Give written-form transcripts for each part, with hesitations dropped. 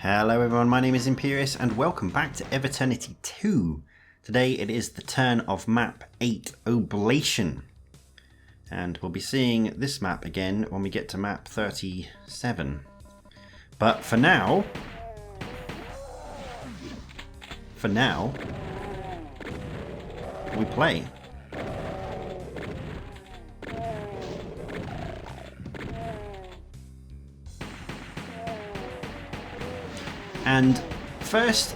Hello everyone, my name is Imperius and welcome back to Eviternity II. Today it is the turn of map 8, Oblation. And we'll be seeing this map again when we get to map 37. But for now, we play. And first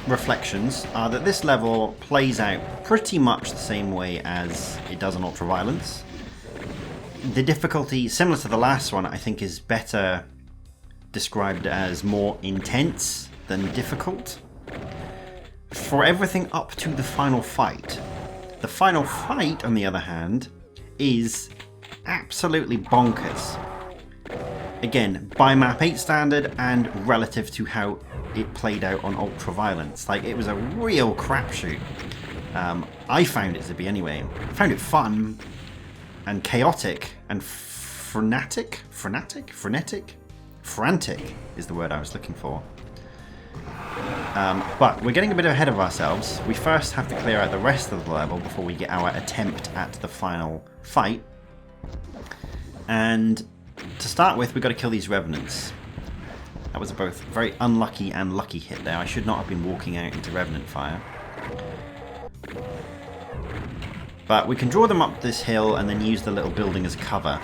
reflections are that this level plays out pretty much the same way as it does on Ultraviolence. The difficulty, similar to the last one, I think is better described as more intense than difficult. For everything up to the final fight. The final fight, on the other hand, is absolutely bonkers. Again, by map 8 standard and relative to how it played out on Ultraviolence. Like, it was a real crapshoot. I found it to be anyway. I found it fun and chaotic and frantic is the word I was looking for. But we're getting a bit ahead of ourselves. We first have to clear out the rest of the level before we get our attempt at the final fight. And to start with, we've got to kill these Revenants. That was both very unlucky and lucky hit there. I should not have been walking out into Revenant fire. But we can draw them up this hill and then use the little building as cover.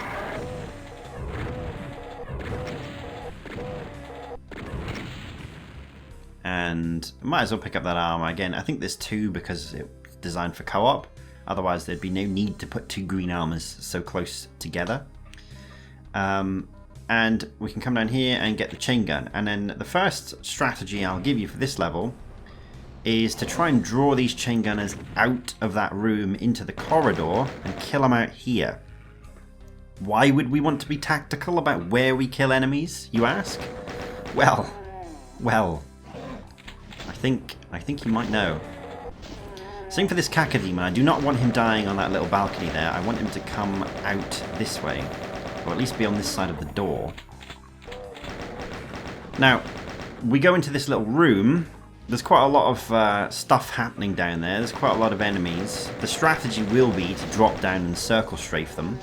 And might as well pick up that armor again. I think there's two because it's designed for co-op. Otherwise there'd be no need to put two green armors so close together. And we can come down here and get the chain gun. And then the first strategy I'll give you for this level is to try and draw these chain gunners out of that room into the corridor and kill them out here. Why would we want to be tactical about where we kill enemies, you ask? Well, I think you might know. Same for this Cacodemon. I do not want him dying on that little balcony there. I want him to come out this way. Or at least be on this side of the door. Now, we go into this little room. There's quite a lot of stuff happening down there. There's quite a lot of enemies. The strategy will be to drop down and circle strafe them.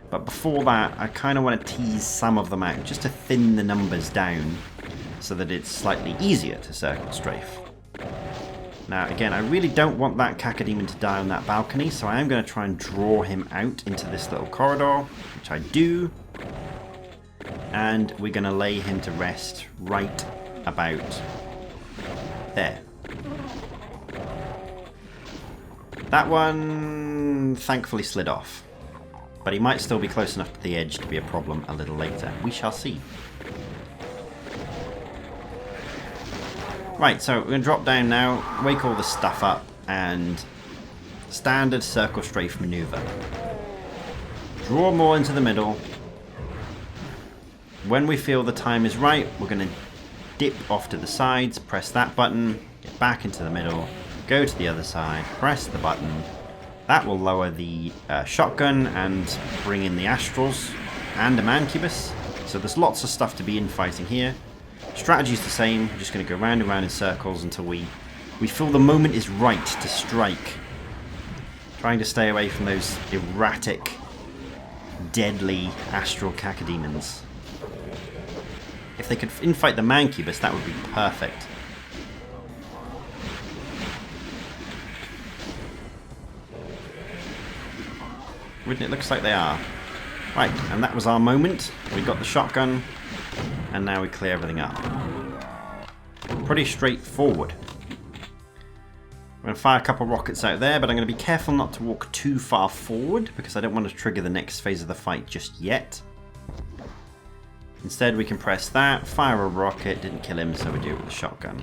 But before that, I kind of want to tease some of them out, just to thin the numbers down, so that it's slightly easier to circle strafe. Now, again, I really don't want that Cacodemon to die on that balcony, so I am going to try and draw him out into this little corridor, which I do. And we're going to lay him to rest right about there. That one thankfully slid off, but he might still be close enough to the edge to be a problem a little later. We shall see. Right, so we're going to drop down now, wake all the stuff up, and standard circle strafe maneuver. Draw more into the middle. When we feel the time is right, we're going to dip off to the sides, press that button, get back into the middle, go to the other side, press the button. That will lower the shotgun and bring in the Astrals and a Mancubus. So there's lots of stuff to be infighting here. Strategy's the same, we're just going to go round and round in circles until we feel the moment is right to strike. Trying to stay away from those erratic, deadly Astral Cacodemons. If they could infight the Mancubus, that would be perfect. Wouldn't it? Looks like they are. Right, and that was our moment. We got the shotgun. And now we clear everything up. Pretty straightforward. I'm going to fire a couple rockets out there, but I'm going to be careful not to walk too far forward because I don't want to trigger the next phase of the fight just yet. Instead, we can press that, fire a rocket, didn't kill him, so we do it with a shotgun.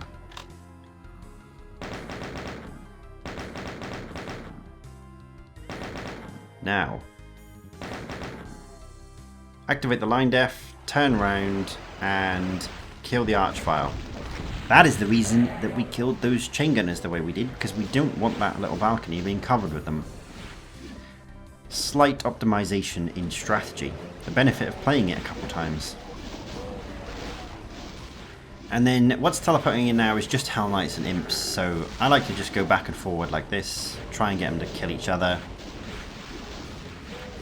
Now, activate the line def, turn round, and kill the Archvile. That is the reason that we killed those chain gunners the way we did, because we don't want that little balcony being covered with them. Slight optimization in strategy. The benefit of playing it a couple times. And then what's teleporting in now is just Hell Knights and Imps, so I like to just go back and forward like this, try and get them to kill each other.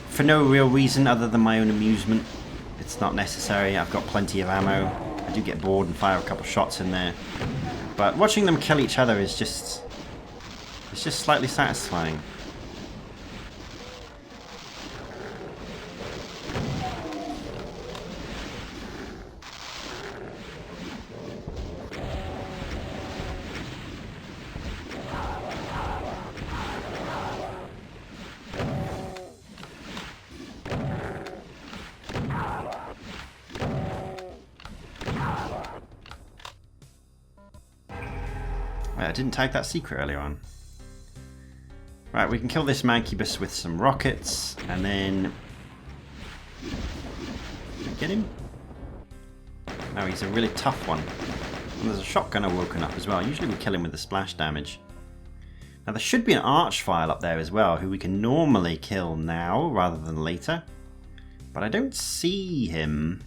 For no real reason other than my own amusement. It's not necessary, I've got plenty of ammo. I do get bored and fire a couple shots in there. But watching them kill each other is just... it's just slightly satisfying. I didn't tag that secret earlier on. Right, we can kill this Mancubus with some rockets, and then... get him? No, he's a really tough one. And there's a shotgunner woken up as well. Usually we kill him with the splash damage. Now there should be an Archvile up there as well, who we can normally kill now rather than later. But I don't see him.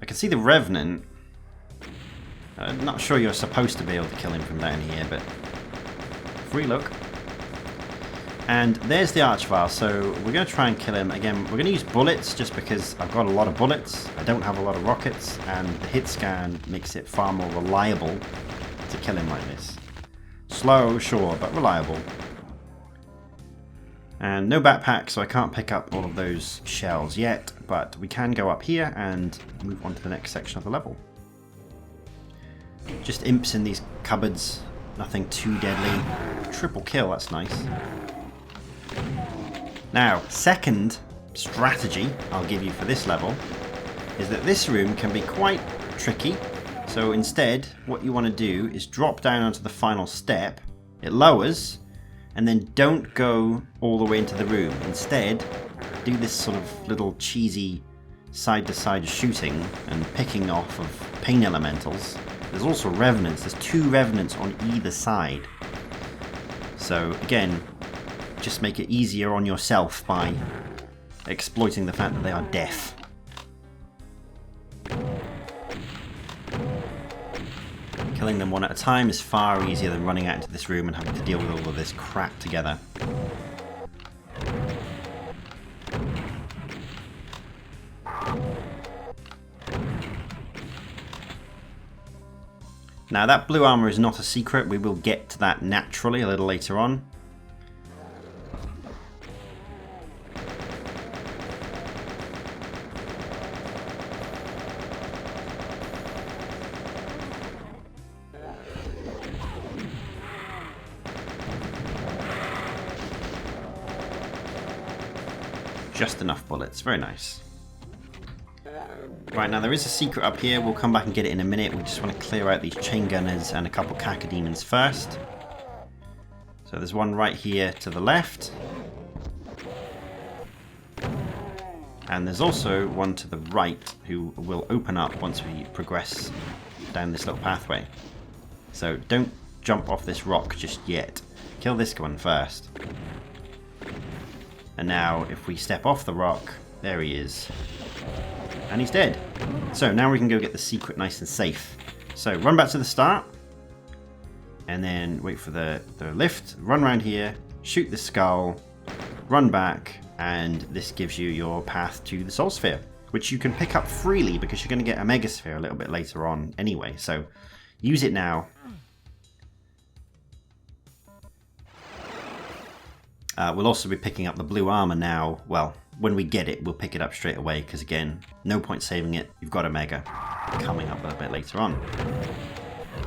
I can see the Revenant. I'm not sure you're supposed to be able to kill him from down here, but free look. And there's the Archvile, so we're going to try and kill him. Again, we're going to use bullets just because I've got a lot of bullets. I don't have a lot of rockets, and the hit scan makes it far more reliable to kill him like this. Slow, sure, but reliable. And no backpack, so I can't pick up all of those shells yet, but we can go up here and move on to the next section of the level. Just imps in these cupboards, nothing too deadly. Triple kill, that's nice. Now, second strategy I'll give you for this level is that this room can be quite tricky. So instead, what you want to do is drop down onto the final step. It lowers, and then don't go all the way into the room. Instead, do this sort of little cheesy side-to-side shooting and picking off of pain elementals. There's also revenants. There's 2 revenants on either side. So again, just make it easier on yourself by exploiting the fact that they are deaf. Killing them one at a time is far easier than running out into this room and having to deal with all of this crap together. Now that blue armor is not a secret, we will get to that naturally a little later on. Just enough bullets, very nice. Right, now there is a secret up here, we'll come back and get it in a minute. We just want to clear out these chain gunners and a couple cacodemons first. So there's one right here to the left. And there's also one to the right who will open up once we progress down this little pathway. So don't jump off this rock just yet. Kill this one first. And now if we step off the rock, there he is. And he's dead. So now we can go get the secret nice and safe. So run back to the start. And then wait for the lift. Run around here. Shoot the skull. Run back. And this gives you your path to the Soul Sphere. Which you can pick up freely because you're going to get a Mega Sphere a little bit later on anyway. So use it now. We'll also be picking up the blue armor now. Well, when we get it, we'll pick it up straight away, because again, no point saving it. You've got a Mega coming up a bit later on.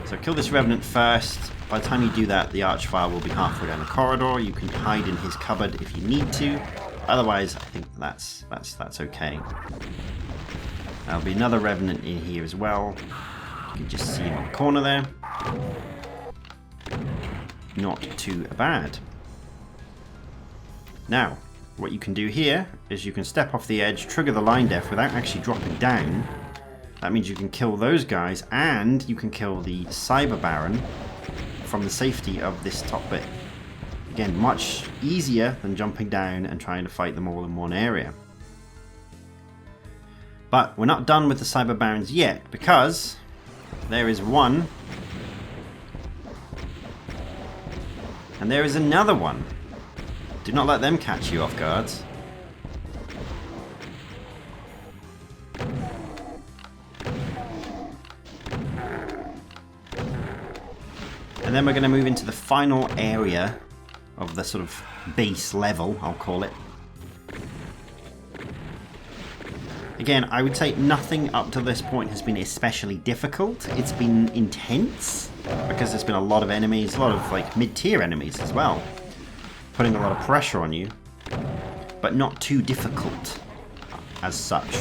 So kill this Revenant first. By the time you do that, the Archvile will be halfway down the corridor. You can hide in his cupboard if you need to. Otherwise, I think that's okay. There'll be another Revenant in here as well. You can just see him on the corner there. Not too bad. Now, what you can do here is you can step off the edge, trigger the line def without actually dropping down. That means you can kill those guys, and you can kill the Cyber Baron from the safety of this top bit. Again, much easier than jumping down and trying to fight them all in one area. But we're not done with the Cyber Barons yet, because there is one. And there is another one. Do not let them catch you off guard. And then we're going to move into the final area of the sort of base level, I'll call it. Again, I would say nothing up to this point has been especially difficult. It's been intense, because there's been a lot of enemies, a lot of like mid-tier enemies as well, putting a lot of pressure on you, but not too difficult as such.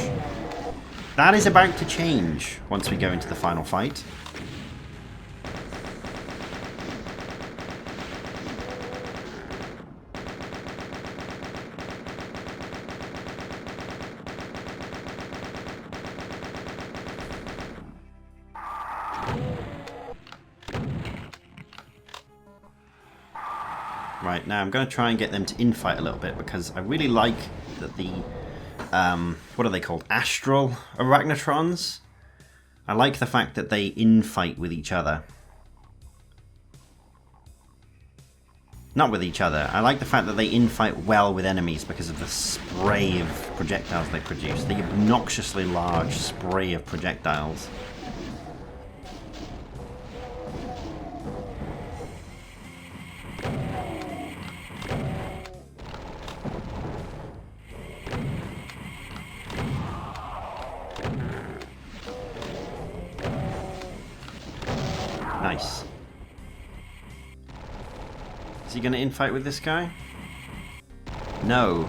That is about to change once we go into the final fight. Right, now I'm going to try and get them to infight a little bit, because I really like that the, what are they called? Astral Arachnotrons? I like the fact that they infight with each other. Not with each other. I like the fact that they infight well with enemies because of the spray of projectiles they produce. The obnoxiously large spray of projectiles. Nice. Is he going to infight with this guy? No.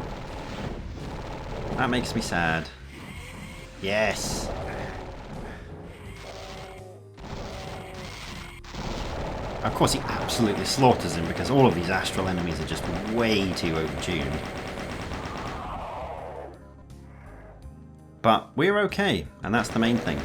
That makes me sad. Yes. Of course he absolutely slaughters him, because all of these astral enemies are just way too overtuned. But we're okay, and that's the main thing.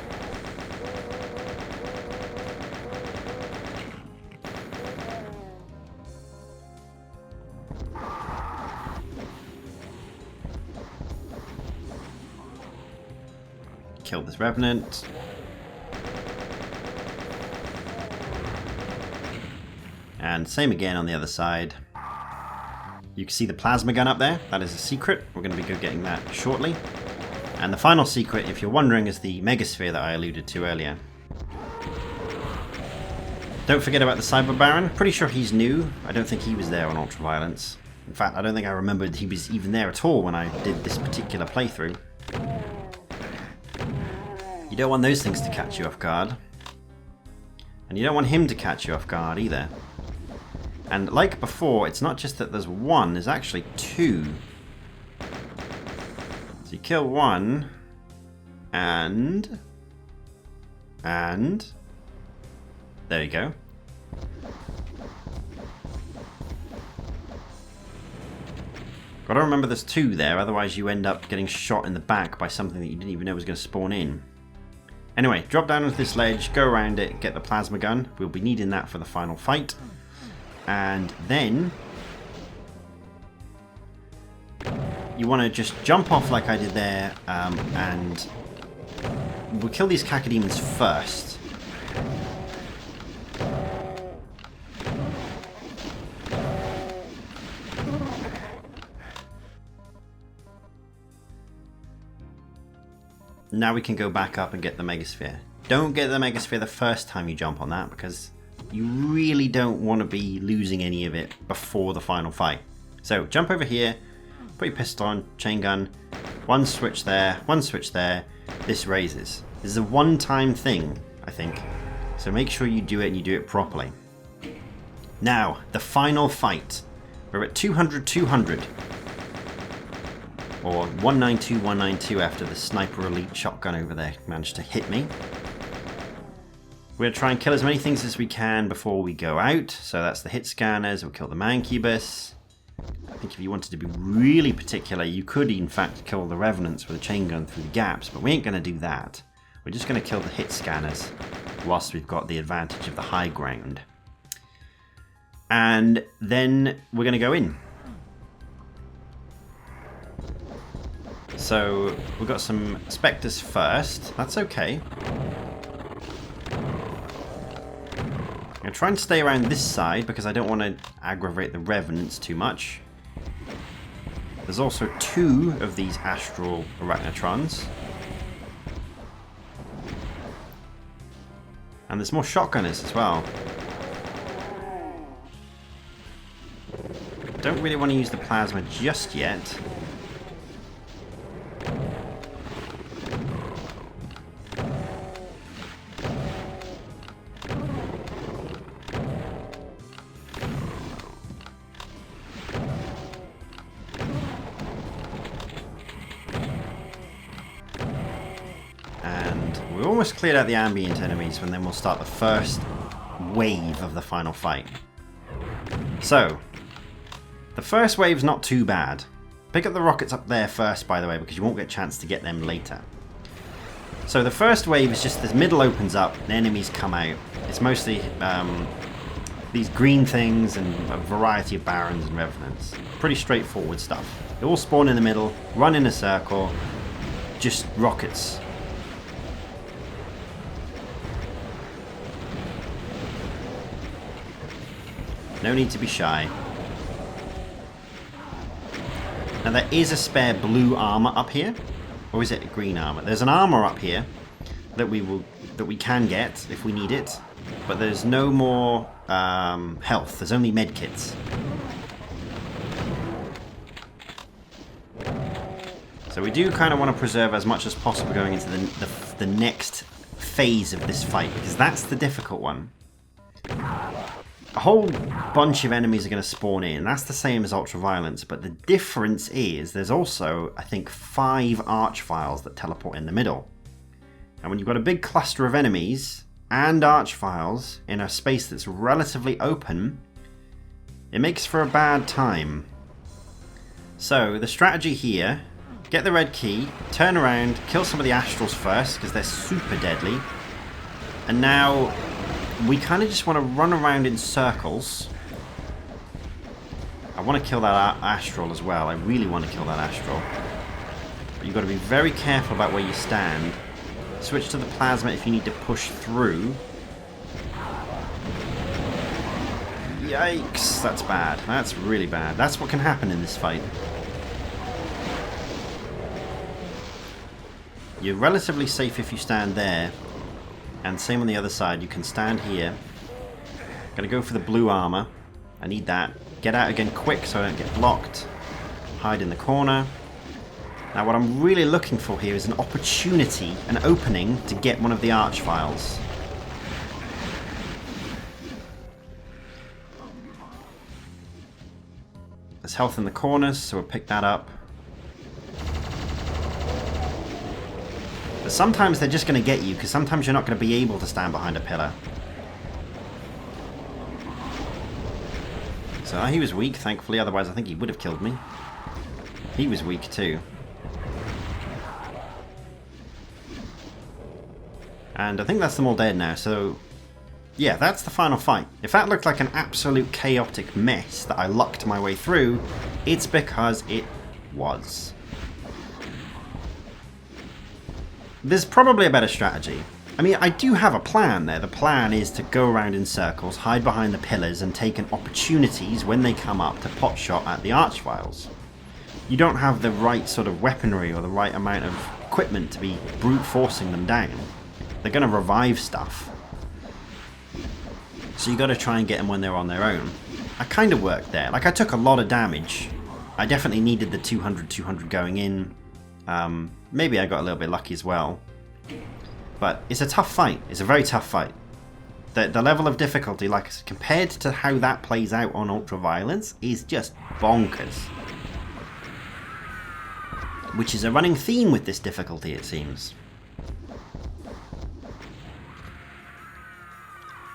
Kill this Revenant. And same again on the other side. You can see the plasma gun up there. That is a secret. We're going to be getting that shortly. And the final secret, if you're wondering, is the Megasphere that I alluded to earlier. Don't forget about the Cyber Baron. Pretty sure he's new. I don't think he was there on Ultraviolence. In fact, I don't think I remembered he was even there at all when I did this particular playthrough. You don't want those things to catch you off guard. And you don't want him to catch you off guard either. And like before, it's not just that there's one, there's actually two. So you kill one, and there you go. Gotta remember there's two there, otherwise you end up getting shot in the back by something that you didn't even know was going to spawn in. Anyway, drop down onto this ledge, go around it, get the plasma gun. We'll be needing that for the final fight. And then you want to just jump off like I did there, and we'll kill these cacodemons first. Now we can go back up and get the Megasphere. Don't get the Megasphere the first time you jump on that, because you really don't want to be losing any of it before the final fight. So jump over here, put your pistol on, chain gun, one switch there, this raises. This is a one-time thing, I think. So make sure you do it and you do it properly. Now, the final fight. We're at 200-200. Or 192-192 after the Sniper Elite shotgun over there managed to hit me. We're going to try and kill as many things as we can before we go out. So that's the hit scanners, we'll kill the Mancubus. I think if you wanted to be really particular, you could in fact kill the Revenants with a chain gun through the gaps, but we ain't going to do that. We're just going to kill the hit scanners whilst we've got the advantage of the high ground. And then we're going to go in. So we've got some Spectres first. That's okay. I'm going to try and stay around this side because I don't want to aggravate the Revenants too much. There's also 2 of these Astral Arachnotrons. And there's more shotgunners as well. Don't really want to use the plasma just yet. We almost cleared out the ambient enemies, and then we'll start the first wave of the final fight. So, the first wave's not too bad. Pick up the rockets up there first, by the way, because you won't get a chance to get them later. So the first wave is just this middle opens up, the enemies come out. It's mostly these green things and a variety of barons and revenants. Pretty straightforward stuff. They all spawn in the middle, run in a circle, just rockets. No need to be shy. Now there is a spare blue armor up here, or is it a green armor? There's an armor up here that we can get if we need it, but there's no more health. There's only medkits. So we do kind of want to preserve as much as possible going into the next phase of this fight, because that's the difficult one. A whole bunch of enemies are going to spawn in. That's the same as Ultraviolence, but the difference is there's also, I think, 5 Archviles that teleport in the middle. And when you've got a big cluster of enemies and Archviles in a space that's relatively open, it makes for a bad time. So the strategy here, get the red key, turn around, kill some of the Astrals first, because they're super deadly. And now we kind of just want to run around in circles. I want to kill that Astral as well. I really want to kill that Astral. But you've got to be very careful about where you stand. Switch to the plasma if you need to push through. Yikes, that's bad. That's really bad. That's what can happen in this fight. You're relatively safe if you stand there. And same on the other side, you can stand here. Gonna go for the blue armor. I need that. Get out again quick so I don't get blocked. Hide in the corner. Now what I'm really looking for here is an opportunity, an opening to get one of the Archviles. There's health in the corners, so we'll pick that up. But sometimes they're just going to get you, because sometimes you're not going to be able to stand behind a pillar. So he was weak, thankfully, otherwise I think he would have killed me. He was weak too. And I think that's them all dead now, so yeah, that's the final fight. If that looked like an absolute chaotic mess that I lucked my way through, it's because it was. There's probably a better strategy. I mean, I do have a plan there. The plan is to go around in circles, hide behind the pillars, and take opportunities when they come up to pot shot at the Archviles. You don't have the right sort of weaponry or the right amount of equipment to be brute forcing them down. They're going to revive stuff. So you got to try and get them when they're on their own. I kind of worked there. Like, I took a lot of damage. I definitely needed the 200 going in. Maybe I got a little bit lucky as well. But it's a tough fight. It's a very tough fight. The level of difficulty, like I said, compared to how that plays out on Ultraviolence, is just bonkers. Which is a running theme with this difficulty, it seems.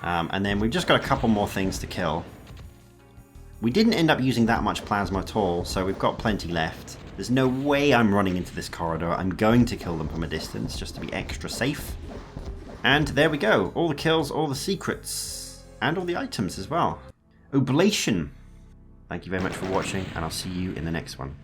And then we've just got a couple more things to kill. We didn't end up using that much plasma at all, so we've got plenty left. There's no way I'm running into this corridor. I'm going to kill them from a distance, just to be extra safe. And there we go. All the kills, all the secrets, and all the items as well. Oblation. Thank you very much for watching, and I'll see you in the next one.